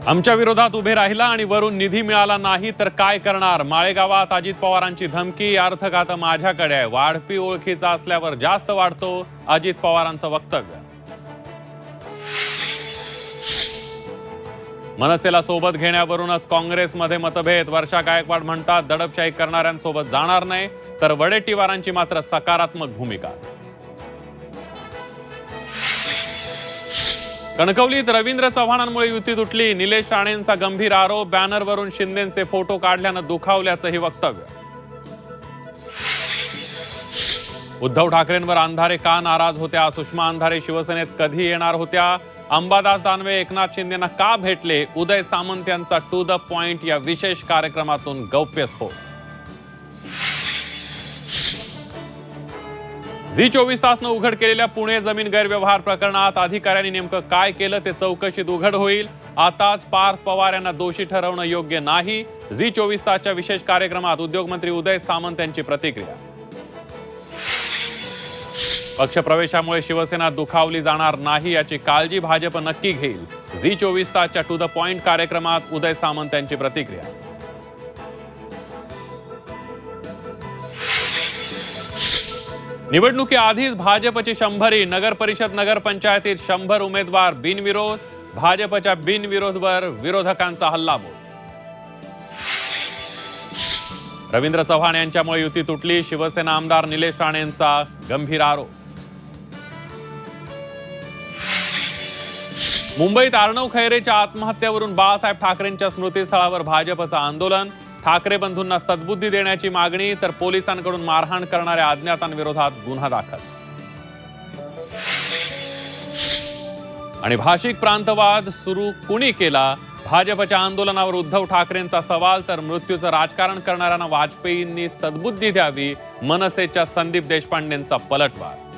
आमच्या विरोधात उभे राहिला आणि वरून निधी मिळाला नाही तर काय करणार? माळेगावात अजित पवारांची धमकी. अर्थ खातं माझ्याकडे आहे. वाढपी ओळखीचा असल्यावर जास्त वाढतो, अजित पवारांचं वक्तव्य. मनसेला सोबत घेण्यावरूनच काँग्रेसमध्ये मतभेद. वर्षा गायकवाड म्हणतात दडपशाही करणाऱ्यांसोबत जाणार नाही, तर वडेट्टीवारांची मात्र सकारात्मक भूमिका. कणकवलीत रवींद्र चव्हाणांमुळे युती तुटली. निलेश राणेंचा गंभीर आरोप. बॅनरवरून शिंदेंचे फोटो काढल्यानं दुखावल्याचंही वक्तव्य. उद्धव ठाकरेंवर अंधारे का नाराज होत्या? सुषमा अंधारे शिवसेनेत कधी येणार होत्या? अंबादास दानवे एकनाथ शिंदेंना का भेटले? उदय सामंत यांचा टू द पॉइंट या विशेष कार्यक्रमातून गौप्यस्फोट. झी 24 तासनं उघड केलेल्या पुणे जमीन गैरव्यवहार प्रकरणात अधिकाऱ्यांनी नेमकं काय केलं ते चौकशीत उघड होईल. आताच पार्थ पवार यांना दोषी ठरवणं योग्य नाही. झी 24 तासच्या विशेष कार्यक्रमात उद्योगमंत्री उदय सामंत यांची प्रतिक्रिया. पक्षप्रवेशामुळे शिवसेना दुखावली जाणार नाही याची काळजी भाजप नक्की घेईल. झी 24 तासच्या टू द पॉइंट कार्यक्रमात उदय सामंत यांची प्रतिक्रिया. निवडणुकीआधीच भाजपची 100री. नगर परिषद नगर पंचायतीत 100 उमेदवार बिनविरोध. भाजपच्या बिनविरोधवर विरोधकांचा हल्लाबोल. रवींद्र चव्हाण यांच्यामुळे युती तुटली. शिवसेना आमदार निलेश राणेंचा गंभीर आरोप. मुंबईत अर्णव खैरेच्या आत्महत्येवरून बाळासाहेब ठाकरेंच्या स्मृतीस्थळावर भाजपचं आंदोलन. ठाकरे बंधूंना सद्बुद्धी देण्याची मागणी, तर पोलिसांकडून मारहाण करणाऱ्या अज्ञातांविरोधात गुन्हा दाखल. आणि भाषिक प्रांतवाद सुरू कुणी केला? भाजपच्या आंदोलनावर उद्धव ठाकरेंचा सवाल, तर मृत्यूचं राजकारण करणाऱ्यांना वाजपेयींनी सद्बुद्धी द्यावी. मनसेच्या संदीप देशपांडेंचा पलटवार.